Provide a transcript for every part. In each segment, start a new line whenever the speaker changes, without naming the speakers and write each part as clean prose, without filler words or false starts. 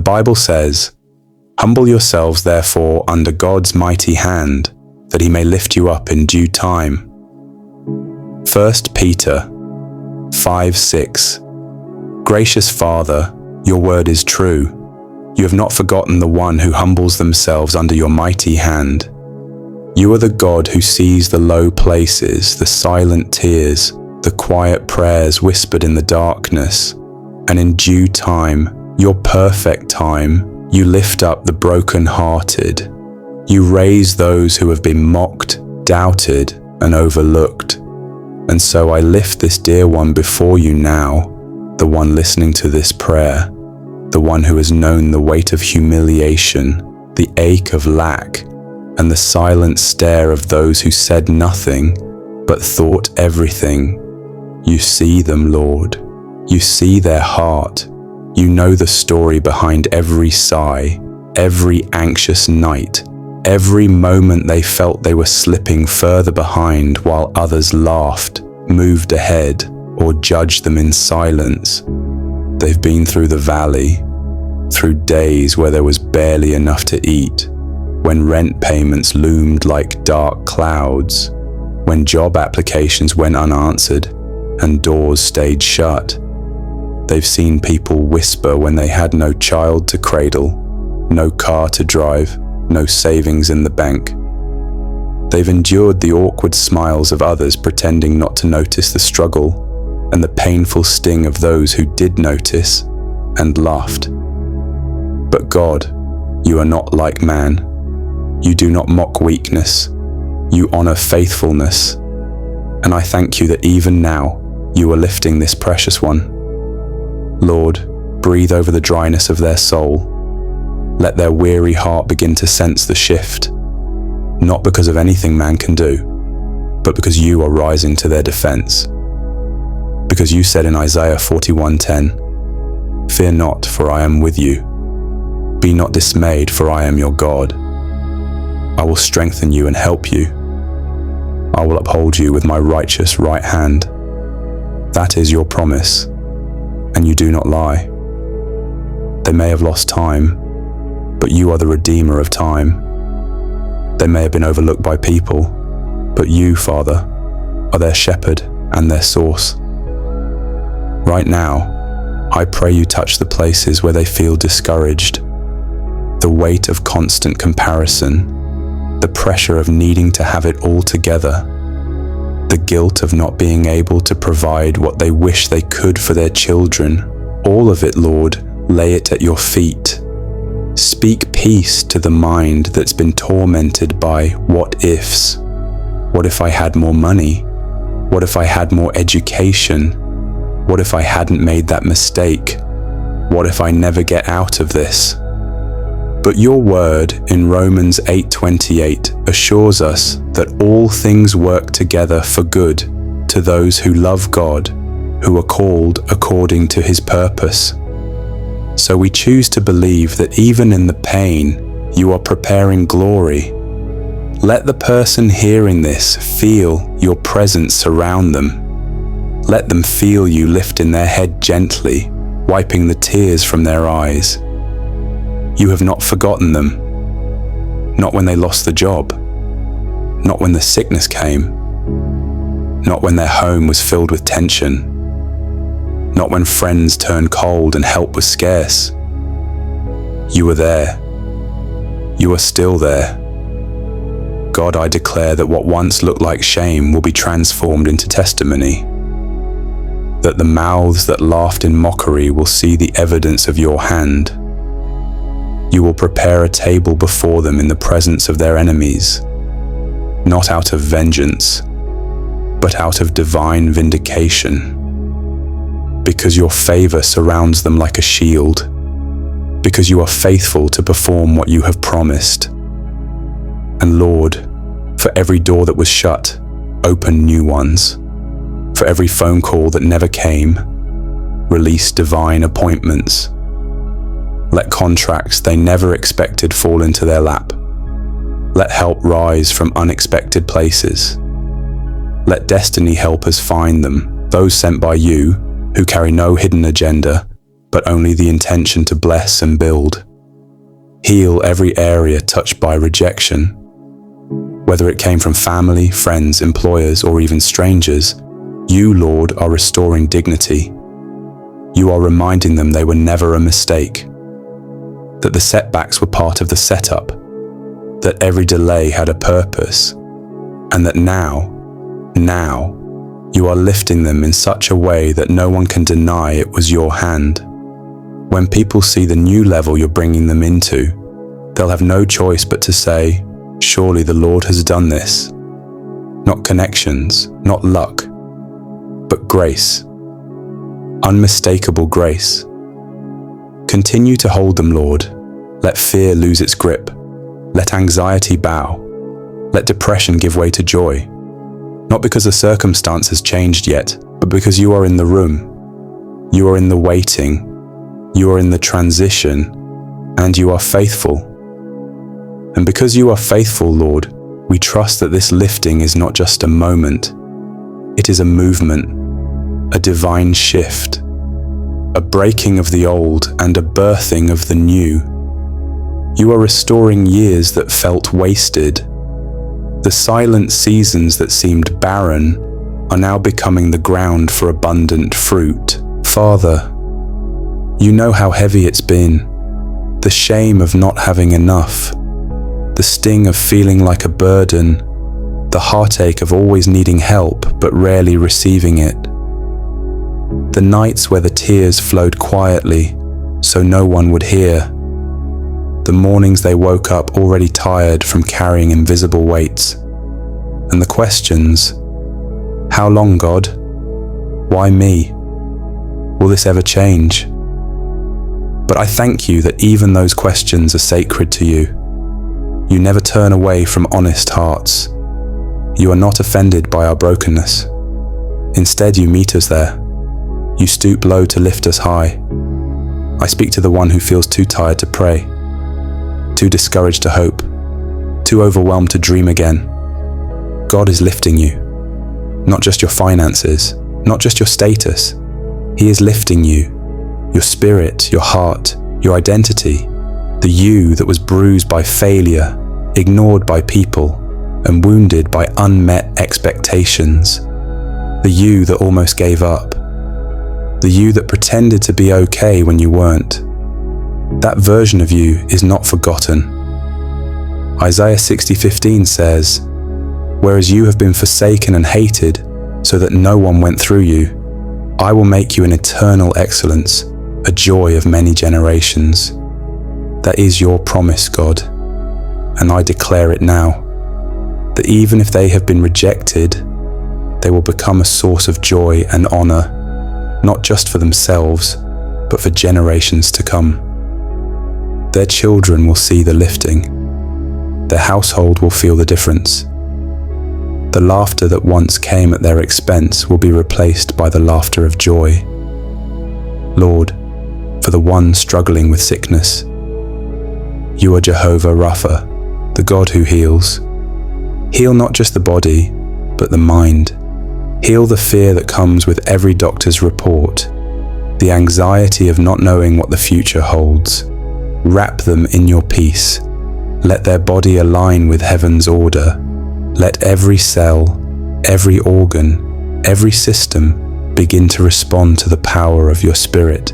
Bible says, "Humble yourselves therefore under God's mighty hand, that he may lift you up in due time." 1 Peter 5:6. Gracious Father, your word is true. You have not forgotten the one who humbles themselves under your mighty hand. You are the God who sees the low places, the silent tears, the quiet prayers whispered in the darkness, and in due time, your perfect time, you lift up the broken-hearted. You raise those who have been mocked, doubted, and overlooked. And so I lift this dear one before you now, the one listening to this prayer, the one who has known the weight of humiliation, the ache of lack, and the silent stare of those who said nothing, but thought everything. You see them, Lord. You see their heart. You know the story behind every sigh, every anxious night, every moment they felt they were slipping further behind while others laughed, moved ahead, or judged them in silence. They've been through the valley, through days where there was barely enough to eat, when rent payments loomed like dark clouds, when job applications went unanswered and doors stayed shut. They've seen people whisper when they had no child to cradle, no car to drive, no savings in the bank. They've endured the awkward smiles of others pretending not to notice the struggle, and the painful sting of those who did notice and laughed. But God, you are not like man. You do not mock weakness. You honor faithfulness. And I thank you that even now you are lifting this precious one. Lord, breathe over the dryness of their soul. Let their weary heart begin to sense the shift, not because of anything man can do, but because you are rising to their defense. Because you said in Isaiah 41:10, "Fear not, for I am with you. Be not dismayed, for I am your God. I will strengthen you and help you. I will uphold you with my righteous right hand." That is your promise, and you do not lie. They may have lost time, but you are the Redeemer of time. They may have been overlooked by people, but you, Father, are their shepherd and their source. Right now, I pray you touch the places where they feel discouraged, the weight of constant comparison, the pressure of needing to have it all together, the guilt of not being able to provide what they wish they could for their children. All of it, Lord, lay it at your feet. Speak peace to the mind that's been tormented by what ifs. What if I had more money? What if I had more education? What if I hadn't made that mistake? What if I never get out of this? But your word in Romans 8:28 assures us that all things work together for good to those who love God, who are called according to his purpose. So we choose to believe that even in the pain, you are preparing glory. Let the person hearing this feel your presence surround them. Let them feel you lifting their head gently, wiping the tears from their eyes. You have not forgotten them. Not when they lost the job. Not when the sickness came. Not when their home was filled with tension. Not when friends turned cold and help was scarce. You were there. You are still there. God, I declare that what once looked like shame will be transformed into testimony. That the mouths that laughed in mockery will see the evidence of your hand. You will prepare a table before them in the presence of their enemies, not out of vengeance, but out of divine vindication. Because your favor surrounds them like a shield, because you are faithful to perform what you have promised. And Lord, for every door that was shut, open new ones. For every phone call that never came, release divine appointments. Let contracts they never expected fall into their lap. Let help rise from unexpected places. Let destiny helpers find them, those sent by you, who carry no hidden agenda, but only the intention to bless and build. Heal every area touched by rejection. Whether it came from family, friends, employers, or even strangers, you, Lord, are restoring dignity. You are reminding them they were never a mistake, that the setbacks were part of the setup, that every delay had a purpose, and that now, you are lifting them in such a way that no one can deny it was your hand. When people see the new level you're bringing them into, they'll have no choice but to say, surely the Lord has done this. Not connections, not luck, but grace. Unmistakable grace. Continue to hold them, Lord. Let fear lose its grip. Let anxiety bow. Let depression give way to joy. Not because the circumstance has changed yet, but because you are in the room. You are in the waiting. You are in the transition, and you are faithful. And because you are faithful, Lord, we trust that this lifting is not just a moment. It is a movement, a divine shift, a breaking of the old and a birthing of the new. You are restoring years that felt wasted. The silent seasons that seemed barren are now becoming the ground for abundant fruit. Father, you know how heavy it's been, the shame of not having enough, the sting of feeling like a burden, the heartache of always needing help but rarely receiving it. The nights where the tears flowed quietly so no one would hear. The mornings they woke up already tired from carrying invisible weights. And the questions, how long, God? Why me? Will this ever change? But I thank you that even those questions are sacred to you. You never turn away from honest hearts. You are not offended by our brokenness. Instead, you meet us there. You stoop low to lift us high. I speak to the one who feels too tired to pray, too discouraged to hope, too overwhelmed to dream again. God is lifting you. Not just your finances, not just your status. He is lifting you. Your spirit, your heart, your identity, the you that was bruised by failure, ignored by people, and wounded by unmet expectations. The you that almost gave up. The you that pretended to be okay when you weren't. That version of you is not forgotten. Isaiah 60:15 says, "Whereas you have been forsaken and hated, so that no one went through you, I will make you an eternal excellence, a joy of many generations." That is your promise, God, and I declare it now, that even if they have been rejected, they will become a source of joy and honor, not just for themselves, but for generations to come. Their children will see the lifting. Their household will feel the difference. The laughter that once came at their expense will be replaced by the laughter of joy. Lord, for the one struggling with sickness, you are Jehovah Rapha, the God who heals. Heal not just the body, but the mind. Heal the fear that comes with every doctor's report, the anxiety of not knowing what the future holds. Wrap them in your peace. Let their body align with heaven's order. Let every cell, every organ, every system begin to respond to the power of your Spirit.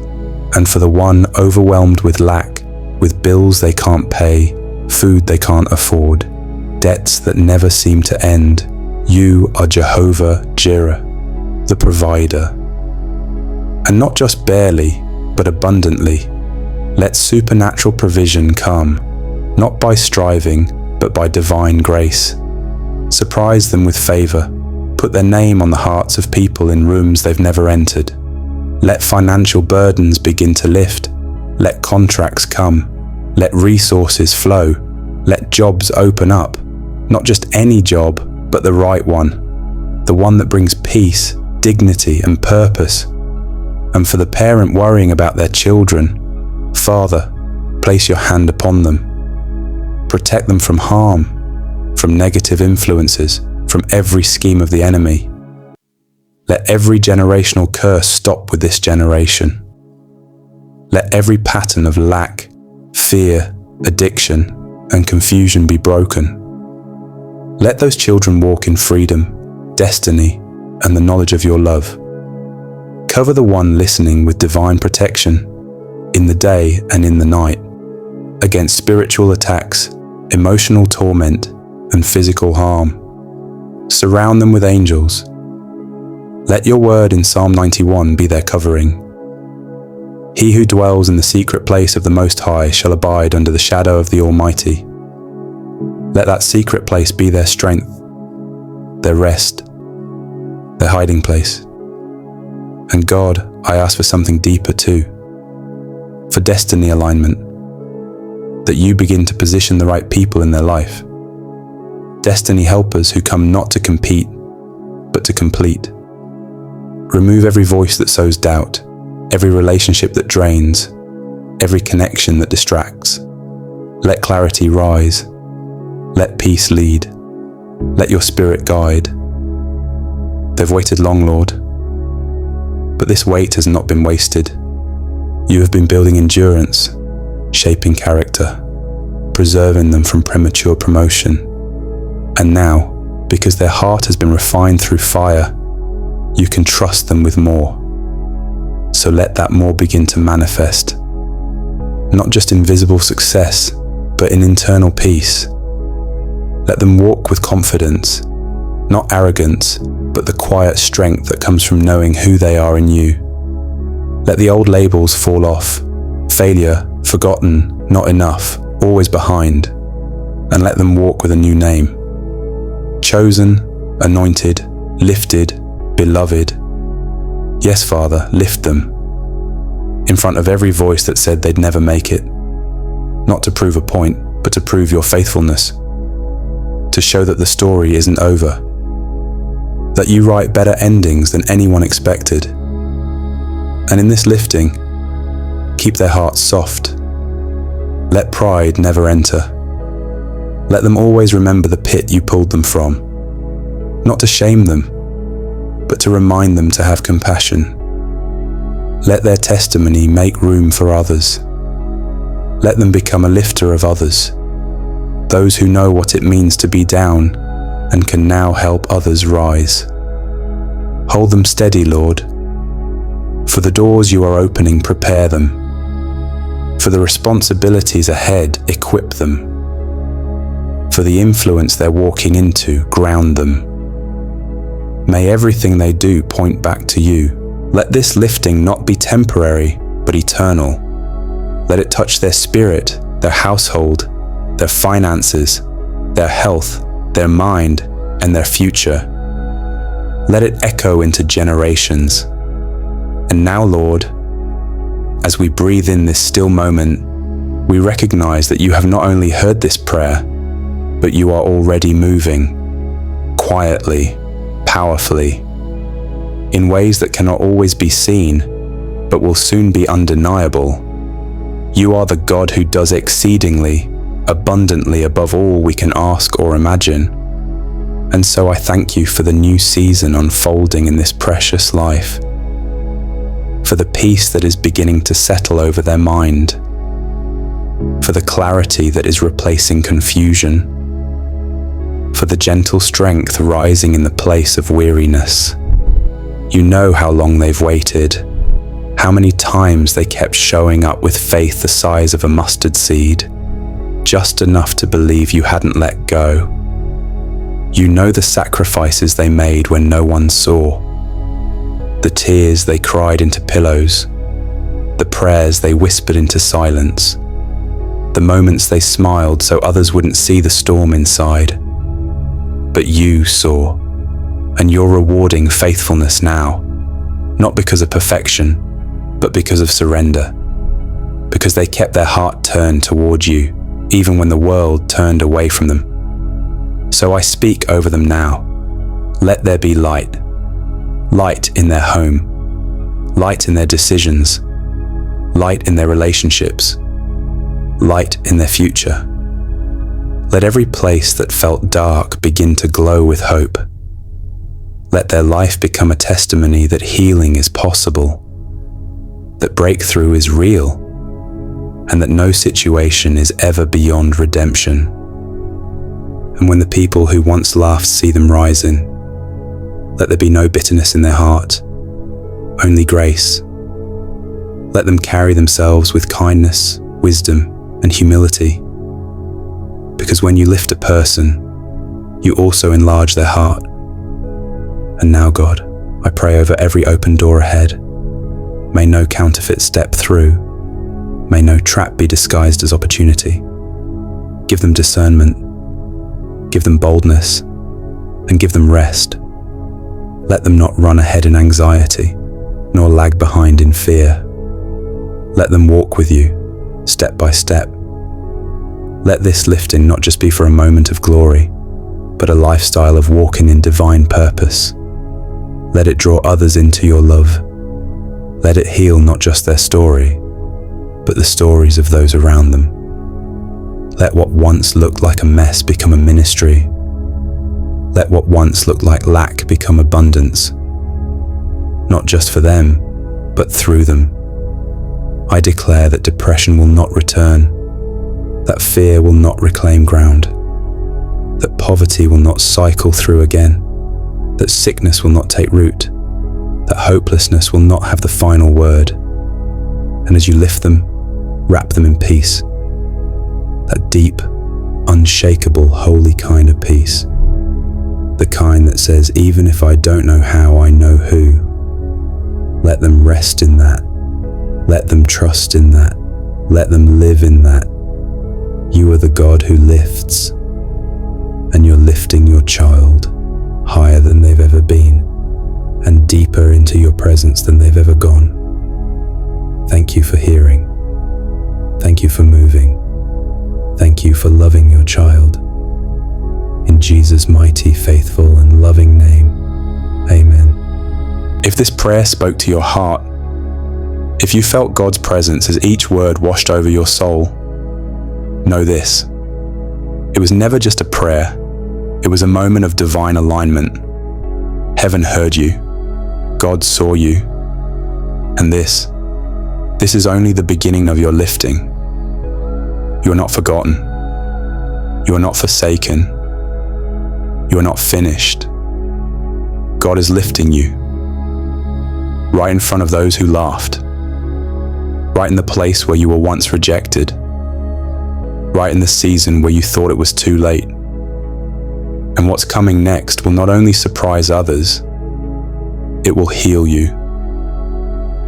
And for the one overwhelmed with lack, with bills they can't pay, food they can't afford, debts that never seem to end, you are Jehovah Jireh, the provider. And not just barely, but abundantly. Let supernatural provision come, not by striving, but by divine grace. Surprise them with favor. Put their name on the hearts of people in rooms they've never entered. Let financial burdens begin to lift. Let contracts come. Let resources flow. Let jobs open up. Not just any job, but the right one. The one that brings peace, dignity, and purpose. And for the parent worrying about their children, Father, place your hand upon them. Protect them from harm, from negative influences, from every scheme of the enemy. Let every generational curse stop with this generation. Let every pattern of lack, fear, addiction, and confusion be broken. Let those children walk in freedom, destiny, and the knowledge of your love. Cover the one listening with divine protection, in the day and in the night, against spiritual attacks, emotional torment, and physical harm. Surround them with angels. Let your word in Psalm 91 be their covering. He who dwells in the secret place of the Most High shall abide under the shadow of the Almighty. Let that secret place be their strength, their rest, their hiding place. And God, I ask for something deeper too, for destiny alignment, that you begin to position the right people in their life. Destiny helpers who come not to compete, but to complete. Remove every voice that sows doubt, every relationship that drains, every connection that distracts. Let clarity rise. Let peace lead. Let your spirit guide. They've waited long, Lord, but this wait has not been wasted. You have been building endurance, shaping character, preserving them from premature promotion. And now, because their heart has been refined through fire, you can trust them with more. So let that more begin to manifest, not just in visible success, but in internal peace. Let them walk with confidence, not arrogance, but the quiet strength that comes from knowing who they are in you. Let the old labels fall off, failure, forgotten, not enough, always behind, and let them walk with a new name. Chosen, anointed, lifted, beloved. Yes, Father, lift them. In front of every voice that said they'd never make it. Not to prove a point, but to prove your faithfulness. To show that the story isn't over. That you write better endings than anyone expected. And in this lifting, keep their hearts soft. Let pride never enter. Let them always remember the pit you pulled them from. Not to shame them, but to remind them to have compassion. Let their testimony make room for others. Let them become a lifter of others, those who know what it means to be down and can now help others rise. Hold them steady, Lord. For the doors you are opening, prepare them. For the responsibilities ahead, equip them. For the influence they're walking into, ground them. May everything they do point back to you. Let this lifting not be temporary, but eternal. Let it touch their spirit, their household, their finances, their health, their mind, and their future. Let it echo into generations. And now, Lord, as we breathe in this still moment, we recognize that you have not only heard this prayer, but you are already moving, quietly, powerfully, in ways that cannot always be seen, but will soon be undeniable. You are the God who does exceedingly, abundantly above all we can ask or imagine. And so I thank you for the new season unfolding in this precious life, for the peace that is beginning to settle over their mind, for the clarity that is replacing confusion, for the gentle strength rising in the place of weariness. You know how long they've waited, how many times they kept showing up with faith the size of a mustard seed, just enough to believe you hadn't let go. You know the sacrifices they made when no one saw, the tears they cried into pillows, the prayers they whispered into silence, the moments they smiled so others wouldn't see the storm inside. But you saw, and you're rewarding faithfulness now, not because of perfection, but because of surrender, because they kept their heart turned toward you, even when the world turned away from them. So I speak over them now. Let there be light. Light in their home. Light in their decisions. Light in their relationships. Light in their future. Let every place that felt dark begin to glow with hope. Let their life become a testimony that healing is possible. that breakthrough is real, and that no situation is ever beyond redemption. And when the people who once laughed see them rising, let there be no bitterness in their heart, only grace. Let them carry themselves with kindness, wisdom, and humility. Because when you lift a person, you also enlarge their heart. And now, God, I pray over every open door ahead. May no counterfeit step through. May no trap be disguised as opportunity. Give them discernment, give them boldness, and give them rest. Let them not run ahead in anxiety, nor lag behind in fear. Let them walk with you, step by step. Let this lifting not just be for a moment of glory, but a lifestyle of walking in divine purpose. Let it draw others into your love. Let it heal not just their story, but the stories of those around them. Let what once looked like a mess become a ministry. Let what once looked like lack become abundance. Not just for them, but through them. I declare that depression will not return, that fear will not reclaim ground, that poverty will not cycle through again, that sickness will not take root, that hopelessness will not have the final word. And as you lift them, wrap them in peace, that deep, unshakable, holy kind of peace, the kind that says, even if I don't know how, I know who. Let them rest in that. Let them trust in that. Let them live in that. You are the God who lifts, and you're lifting your child higher than they've ever been, and deeper into your presence than they've ever gone. Thank you for hearing. Thank you for moving. Thank you for loving your child. In Jesus' mighty, faithful, and loving name, amen. If this prayer spoke to your heart, if you felt God's presence as each word washed over your soul, know this: it was never just a prayer, it was a moment of divine alignment. Heaven heard you, God saw you, and this is only the beginning of your lifting. You are not forgotten, you are not forsaken, you are not finished. God is lifting you, right in front of those who laughed, right in the place where you were once rejected, right in the season where you thought it was too late. And what's coming next will not only surprise others, it will heal you.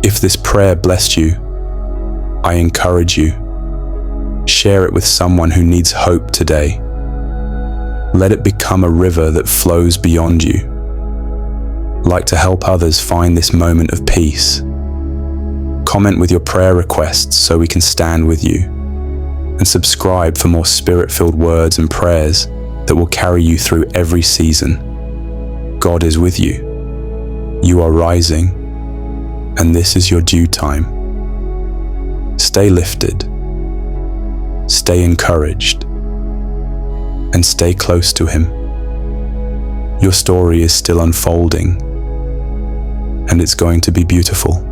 If this prayer blessed you, I encourage you, share it with someone who needs hope today. Let it become a river that flows beyond you. Like to help others find this moment of peace? Comment with your prayer requests so we can stand with you. And subscribe for more spirit-filled words and prayers that will carry you through every season. God is with you. You are rising, and this is your due time. Stay lifted, stay encouraged, and stay close to Him. Your story is still unfolding, and it's going to be beautiful.